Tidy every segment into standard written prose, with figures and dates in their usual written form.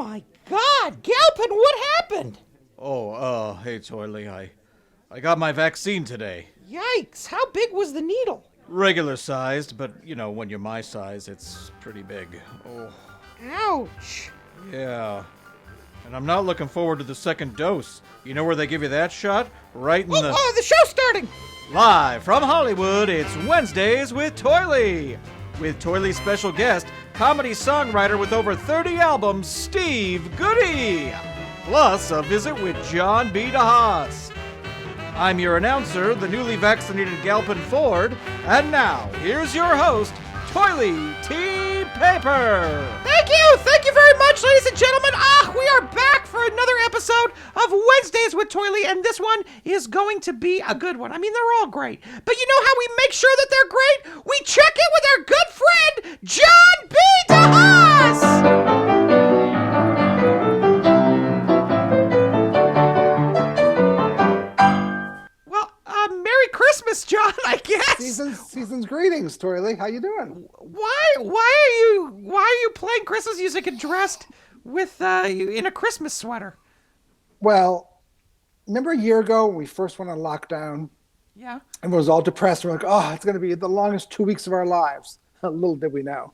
my God, Galpin, what happened? Hey, Toily, I got my vaccine today. Yikes, how big was the needle? Regular sized, but, when you're my size, it's pretty big. Oh, Ouch. yeah. And I'm not looking forward to the second dose. You know where they give you that shot? Right in the... Oh, the show's starting! Live from Hollywood, it's Wednesdays with Toily. With Toily's special guest, comedy songwriter with over 30 albums, Steve Goody. Plus, a visit with John B. DeHaas. I'm your announcer, the newly vaccinated Galpin Ford, and now, here's your host, Toily T. Paper. Thank you very much, ladies and gentlemen. We are back for another episode of Wednesdays with Toily, and this one is going to be a good one. I mean, they're all great, but you know how we make sure that they're great? We check in with our good friend, John B. DeHaas. Merry Christmas, John, I guess. Season's greetings, Toily. How you doing? Why are you playing Christmas music and dressed with in a Christmas sweater? Well, remember a year ago when we first went on lockdown? Yeah. Everyone was all depressed. We're like, it's going to be the longest 2 weeks of our lives. Little did we know.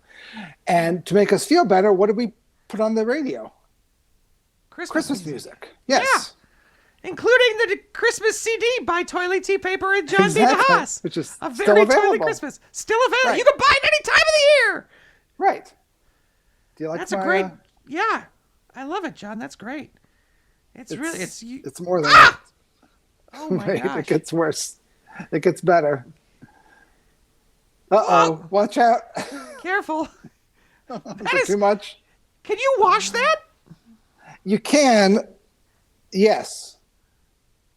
And to make us feel better, what did we put on the radio? Christmas music. Yes. Yeah. Including the Christmas CD by Toily T. Paper and John B. DeHaas. Which is a still very available. Toily Christmas. Still available. Right. You can buy it any time of the year. Right. Do you like That's my, a great... Yeah. I love it, John. That's great. It's really... It's more than that. Oh, my Wait, gosh. it gets worse. It gets better. Uh-oh. Watch out. Careful. Is it too much? Can you wash that? You can. Yes.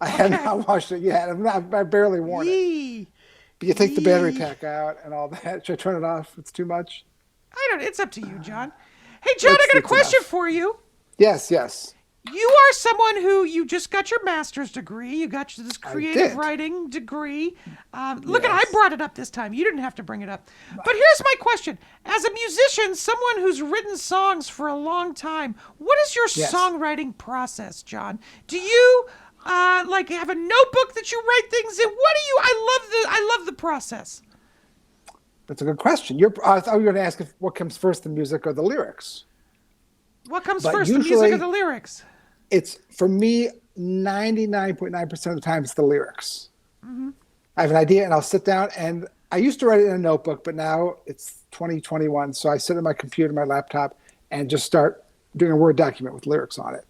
I have not washed it yet. I barely worn it. But you take the battery pack out and all that. Should I turn it off? It's too much. It's up to you, John. Hey, John, I got a question for you. Yes. You are someone who you just got your master's degree. You got this creative writing degree. Look, I brought it up this time. You didn't have to bring it up. But here's my question. As a musician, someone who's written songs for a long time, what is your songwriting process, John? Do you... have a notebook that you write things in? What do you? I love the process. That's a good question. I thought you were going to ask what comes first, the music or the lyrics. What comes first, the music or the lyrics? It's, for me, 99.9% of the time, it's the lyrics. Mm-hmm. I have an idea, and I'll sit down, and I used to write it in a notebook, but now it's 2021, so I sit at my computer, my laptop, and just start doing a Word document with lyrics on it.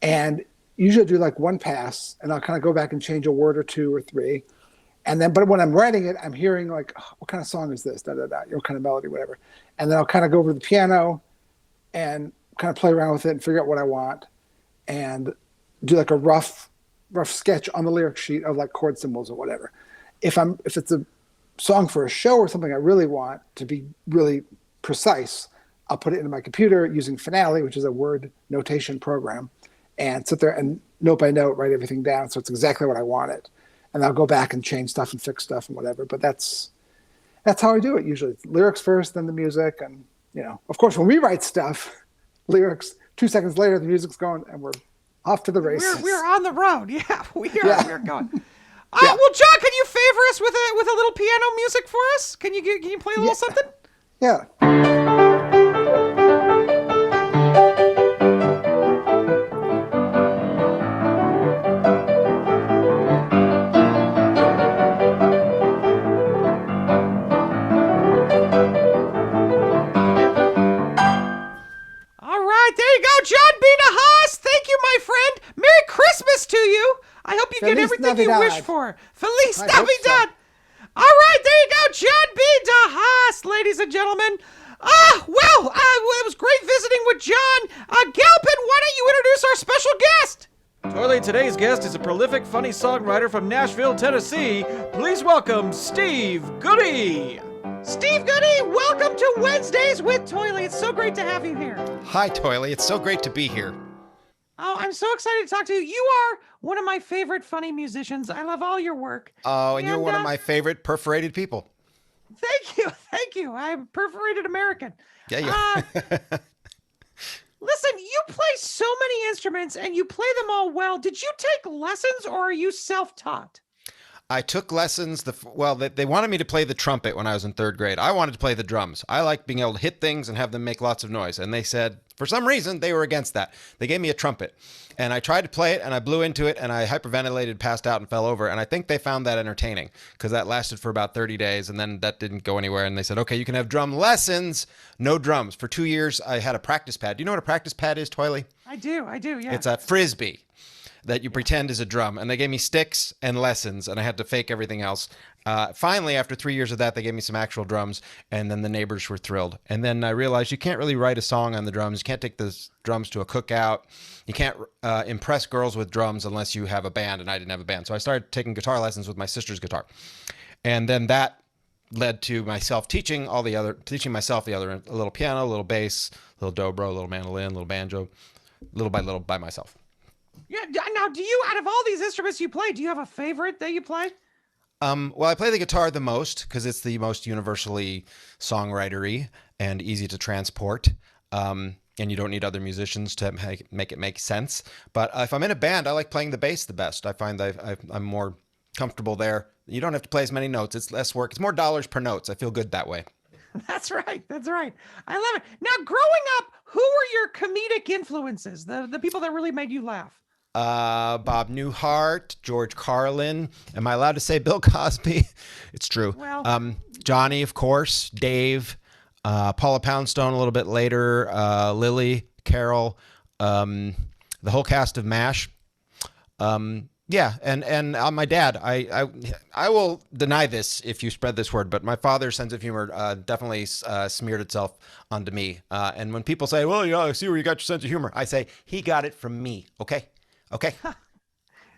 And usually do like one pass, and I'll kind of go back and change a word or two or three. And then, but when I'm writing it, I'm hearing like, what kind of song is this? What kind of melody, whatever. And then I'll kind of go over to the piano and kind of play around with it and figure out what I want and do like a rough sketch on the lyric sheet of like chord symbols or whatever. If it's a song for a show or something I really want to be really precise, I'll put it into my computer using Finale, which is a word notation program, and sit there and note by note write everything down so it's exactly what I wanted. And I'll go back and change stuff and fix stuff and whatever. But that's how I do it usually. It's lyrics first, then the music. And, of course, when we write stuff, lyrics, 2 seconds later, the music's going and we're off to the races. We're on the road. Yeah, we're going. Well, John, can you favor us with a little piano music for us? Can you play a little something? Yeah. John B. DeHaas, thank you, my friend. Merry Christmas to you. I hope you get everything you wish for. Feliz Navidad. All right, there you go, John B. DeHaas, ladies and gentlemen. It was great visiting with John. Galpin, why don't you introduce our special guest? Toily, today's guest is a prolific, funny songwriter from Nashville, Tennessee. Please welcome Steve Goody. Steve Goody, welcome to Wednesdays with Toily. It's so great to have you here. Hi, Toily. It's so great to be here. Oh, I'm so excited to talk to you. You are one of my favorite funny musicians. I love all your work. Oh, and you're one of my favorite perforated people. Thank you. I'm a perforated American. Yeah, yeah. Listen, you play so many instruments and you play them all well. Did you take lessons or are you self-taught? I took lessons. They wanted me to play the trumpet when I was in third grade. I wanted to play the drums. I like being able to hit things and have them make lots of noise. And they said, for some reason, they were against that. They gave me a trumpet. And I tried to play it, and I blew into it, and I hyperventilated, passed out, and fell over. And I think they found that entertaining because that lasted for about 30 days, and then that didn't go anywhere. And they said, okay, you can have drum lessons, no drums. For 2 years, I had a practice pad. Do you know what a practice pad is, Toily? I do, yeah. It's a Frisbee that you pretend is a drum. And they gave me sticks and lessons, and I had to fake everything else. Finally, after 3 years of that, they gave me some actual drums, and then the neighbors were thrilled. And then I realized you can't really write a song on the drums. You can't take the drums to a cookout. You can't impress girls with drums unless you have a band, and I didn't have a band. So I started taking guitar lessons with my sister's guitar. And then that led to myself teaching myself a little piano, a little bass, a little dobro, a little mandolin, a little banjo, little by myself. Yeah. Now, do you, out of all these instruments you play, do you have a favorite that you play? Well, I play the guitar the most because it's the most universally songwritery and easy to transport. And you don't need other musicians to make it make sense. But if I'm in a band, I like playing the bass the best. I find that I'm more comfortable there. You don't have to play as many notes. It's less work. It's more dollars per notes. I feel good that way. That's right. I love it. Now, growing up, who were your comedic influences? The people that really made you laugh? Bob Newhart, George Carlin. Am I allowed to say Bill Cosby? It's true. Well, Johnny, of course, Dave, Paula Poundstone a little bit later, Lily, Carol, the whole cast of MASH. Yeah, and my dad. I will deny this if you spread this word, but my father's sense of humor definitely smeared itself onto me. And when people say, "Well, yeah, I see where you got your sense of humor," I say he got it from me. Okay.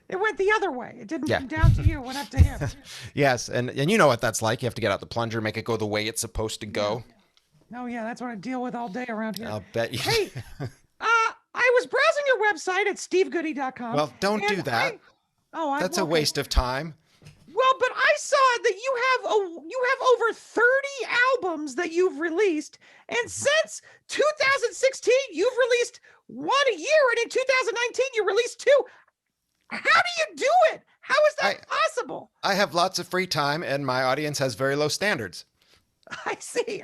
It went the other way. It didn't come down to you. It went up to him. Yes, and you know what that's like. You have to get out the plunger, make it go the way it's supposed to go. Oh, yeah, that's what I deal with all day around here. I'll bet you. Hey, I was browsing your website at stevegoody.com. Well, don't do that. That's a waste of time. Well, but I saw that you have over 30 albums that you've released, and since 2016, you've released one a year, and in 2019, you released two. How do you do it? How is that possible? I have lots of free time, and my audience has very low standards. I see.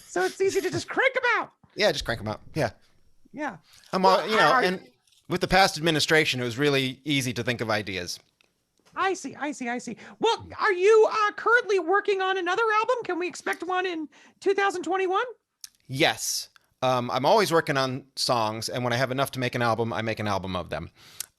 So it's easy to just crank them out. Yeah, just crank them out. Yeah. Yeah. And with the past administration, it was really easy to think of ideas. I see. Well, are you currently working on another album? Can we expect one in 2021? Yes. I'm always working on songs, and when I have enough to make an album, I make an album of them.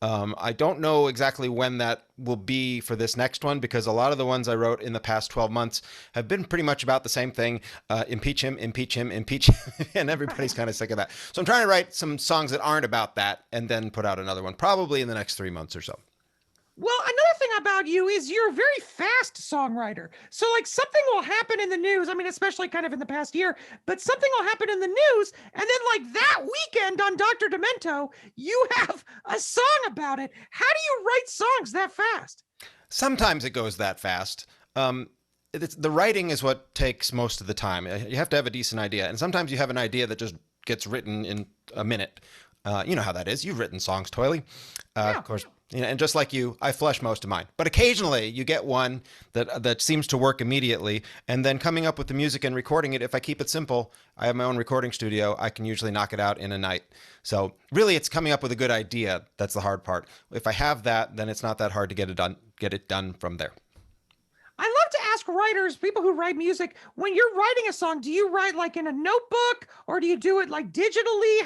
I don't know exactly when that will be for this next one because a lot of the ones I wrote in the past 12 months have been pretty much about the same thing. Impeach him, and everybody's kind of sick of that. So I'm trying to write some songs that aren't about that and then put out another one, probably in the next 3 months or so. Well, another thing about you is you're a very fast songwriter. So like something will happen in the news. I mean, especially kind of in the past year, but something will happen in the news. And then like that weekend on Dr. Demento, you have a song about it. How do you write songs that fast? Sometimes it goes that fast. The writing is what takes most of the time. You have to have a decent idea. And sometimes you have an idea that just gets written in a minute. You know how that is. You've written songs, Toily. Yeah. Of course. And just like you, I flush most of mine. But occasionally you get one that seems to work immediately. And then coming up with the music and recording it, if I keep it simple, I have my own recording studio. I can usually knock it out in a night. So really it's coming up with a good idea. That's the hard part. If I have that, then it's not that hard to get it done from there. I love to ask writers, people who write music, when you're writing a song, do you write like in a notebook or do you do it like digitally?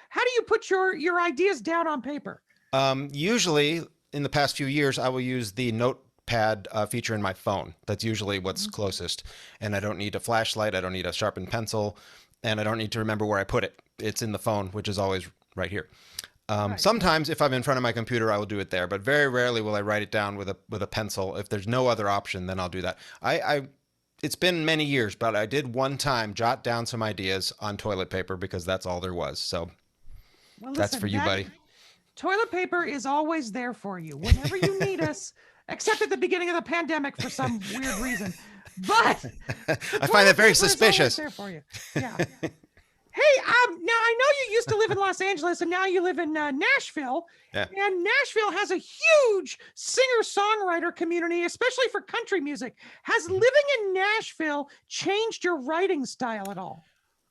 How do you put your ideas down on paper? Usually, in the past few years, I will use the notepad feature in my phone. That's usually what's closest. And I don't need a flashlight. I don't need a sharpened pencil. And I don't need to remember where I put it. It's in the phone, which is always right here. Right. Sometimes, if I'm in front of my computer, I will do it there. But very rarely will I write it down with a pencil. If there's no other option, then I'll do that. It's been many years, but I did one time jot down some ideas on toilet paper because that's all there was. So that's for you, buddy. Toilet paper is always there for you whenever you need us, except at the beginning of the pandemic for some weird reason. But I find that very suspicious. There for you. Yeah. Hey, now I know you used to live in Los Angeles and now you live in Nashville. Yeah. And Nashville has a huge singer-songwriter community, especially for country music. Has living in Nashville changed your writing style at all?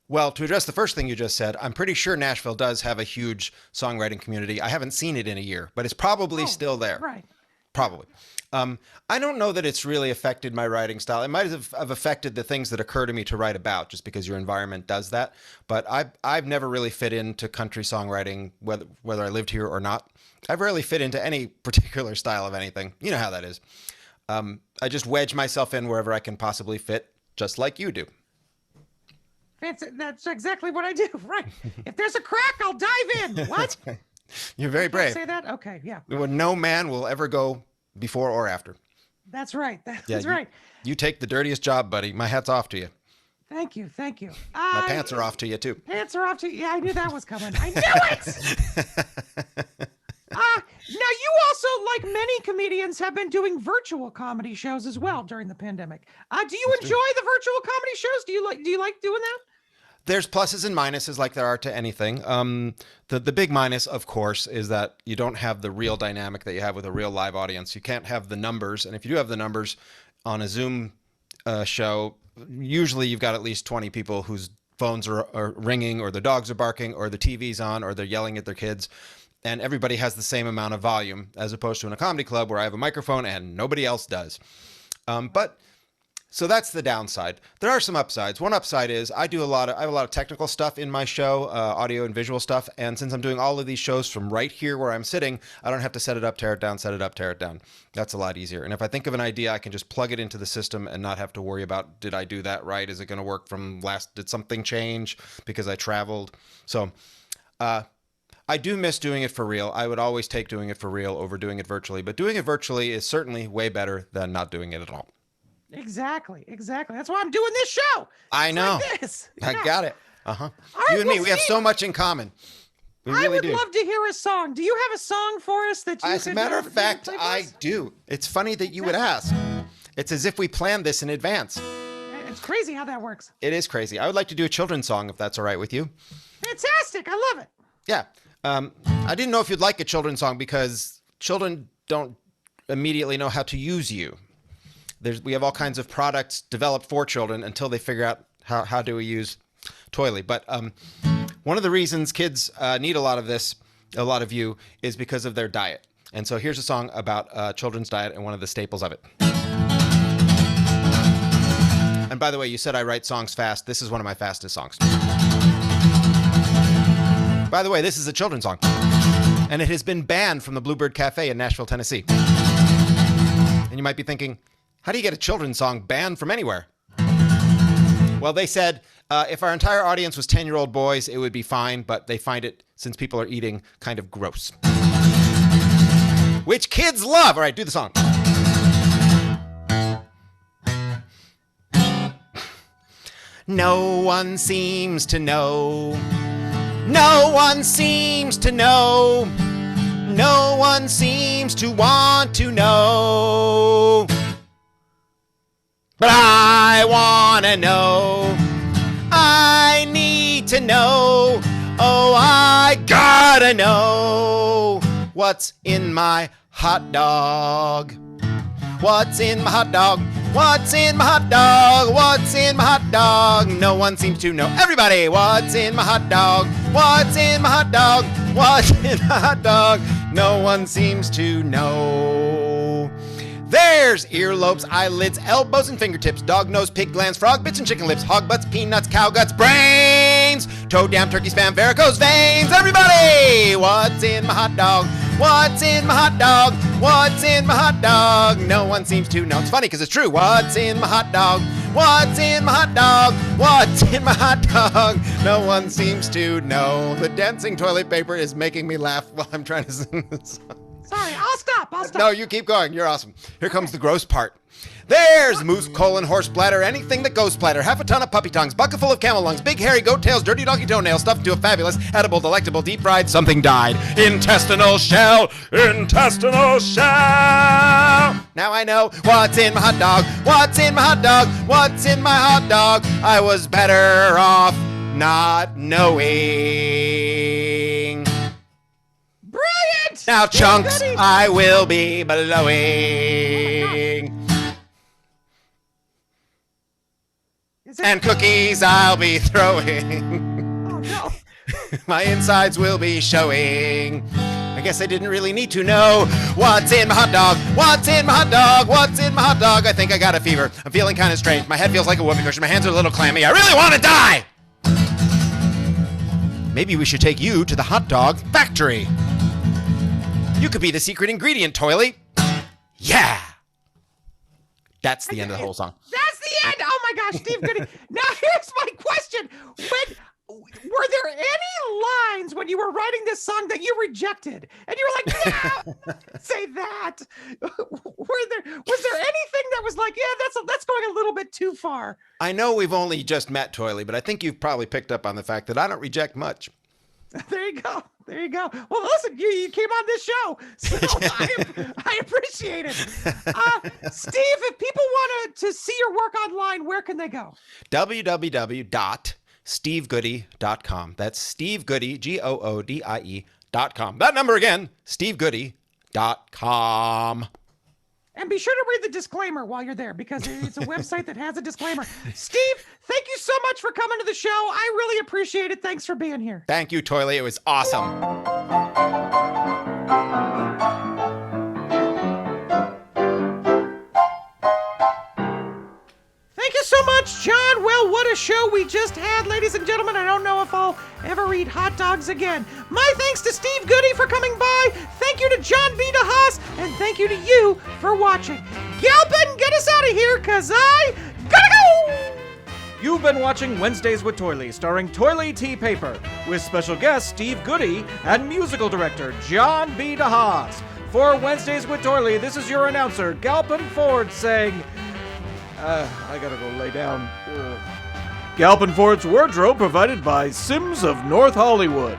Well, to address the first thing you just said, I'm pretty sure Nashville does have a huge songwriting community. I haven't seen it in a year, but it's probably still there. Right. Probably. I don't know that it's really affected my writing style. It might have affected the things that occur to me to write about, just because your environment does that. But I've never really fit into country songwriting, whether I lived here or not. I've rarely fit into any particular style of anything. You know how that is. I just wedge myself in wherever I can possibly fit, just like you do. That's exactly what I do. Right. If there's a crack, I'll dive in. What? You're very brave. Say that? Okay. Yeah. No man will ever go before or after. That's right. That's right. You take the dirtiest job, buddy. My hat's off to you. Thank you. Thank you. My pants are off to you, too. Pants are off to you. Yeah, I knew that was coming. I knew it. Now, you also, like many comedians, have been doing virtual comedy shows as well during the pandemic. Do you enjoy the virtual comedy shows? Do you like doing that? There's pluses and minuses like there are to anything. The big minus, of course, is that you don't have the real dynamic that you have with a real live audience. You can't have the numbers. And if you do have the numbers on a Zoom show, usually you've got at least 20 people whose phones are ringing, or their dogs are barking, or the TV's on, or they're yelling at their kids. And everybody has the same amount of volume, as opposed to in a comedy club where I have a microphone and nobody else does. So that's the downside. There are some upsides. One upside is I have a lot of technical stuff in my show, audio and visual stuff. And since I'm doing all of these shows from right here where I'm sitting, I don't have to set it up, tear it down, set it up, tear it down. That's a lot easier. And if I think of an idea, I can just plug it into the system and not have to worry about, did I do that right? Is it going to work did something change because I traveled? So, I do miss doing it for real. I would always take doing it for real over doing it virtually, but doing it virtually is certainly way better than not doing it at all. Exactly. That's why I'm doing this show. I know. Like this. I Yeah. got it. Uh-huh. right, You and me, well, we have so much in common. We I really would do. love to hear a song. Do you have a song for us that you As a could, matter of fact, play for I us? do. It's funny that you would ask. It's as if we planned this in advance. It's crazy how that works. It is crazy. I would like to do a children's song if that's all right with you. Fantastic. I love it. Yeah. I didn't know if you'd like a children's song because children don't immediately know how to use you. We have all kinds of products developed for children until they figure out how do we use Toily. But one of the reasons kids need a lot of you, is because of their diet. And so here's a song about children's diet and one of the staples of it. And by the way, you said I write songs fast. This is one of my fastest songs. By the way, this is a children's song, and it has been banned from the Bluebird Cafe in Nashville, Tennessee. And you might be thinking, how do you get a children's song banned from anywhere? Well, they said if our entire audience was 10-year-old boys, it would be fine, but they find it, since people are eating, kind of gross. Which kids love. All right, do the song. No one seems to know. No one seems to know. No one seems to want to know. But I want to know. I need to know. Oh, I gotta know. What's in my hot dog? What's in my hot dog? What's in my hot dog? What's in my hot dog? No one seems to know. Everybody, what's in my hot dog? What's in my hot dog? What's in my hot dog? No one seems to know. There's earlobes, eyelids, elbows, and fingertips, dog nose, pig glands, frog bits, and chicken lips, hog butts, peanuts, cow guts, brains, toad down, turkey spam, varicose veins. Everybody, what's in my hot dog? What's in my hot dog? What's in my hot dog? No one seems to know. It's funny because it's true. What's in my hot dog? What's in my hot dog? What's in my hot dog? No one seems to know. The dancing toilet paper is making me laugh while I'm trying to sing this song. Sorry, I'll stop. No, you keep going. You're awesome. Here comes the gross part. There's moose, colon, horse bladder, anything that goes splatter, half a ton of puppy tongues, bucket full of camel lungs, big hairy goat tails, dirty donkey toenails, stuffed into a fabulous, edible, delectable, deep fried, something died. Intestinal shell, intestinal shell. Now I know what's in my hot dog, what's in my hot dog, what's in my hot dog. I was better off not knowing. Brilliant! Now, Steve chunks, Goody. I will be blowing. Is it- And cookies I'll be throwing. Oh, no. My insides will be showing. I guess I didn't really need to know what's in my hot dog. What's in my hot dog? What's in my hot dog? I think I got a fever. I'm feeling kind of strange. My head feels like a whoopee cushion. My hands are a little clammy. I really want to die. Maybe we should take you to the hot dog factory. You could be the secret ingredient, Toily. Yeah. That's the end of the whole song. That's the end. Oh my gosh, Steve Goody. Now here's my question: were there any lines when you were writing this song that you rejected, and you were like, "No, say that"? Was there anything that was like, "Yeah, that's going a little bit too far"? I know we've only just met, Toily, but I think you've probably picked up on the fact that I don't reject much. There you go. There you go. Well, listen, you came on this show, so I appreciate it. Steve, if people want to see your work online, where can they go? www.stevegoodie.com. That's Steve Goodie, GOODIE.com. That number again, stevegoodie.com. And be sure to read the disclaimer while you're there, because it's a website that has a disclaimer. Steve, thank you so much for coming to the show. I really appreciate it. Thanks for being here. Thank you, Toily. It was awesome. Thank you so much, John. Well, what a show we just had, ladies and gentlemen. I don't know if I'll ever eat hot dogs again. My thanks to Steve Goody for coming by. Thank you to John B. DeHaas. And thank you to you for watching. Galpin, get us out of here, because I gotta go! You've been watching Wednesdays with Toily, starring Toily T. Paper, with special guest Steve Goody and musical director John B. DeHaas. For Wednesdays with Toily, this is your announcer, Galpin Ford, saying, I gotta go lay down. Galpin Ford's wardrobe provided by Sims of North Hollywood.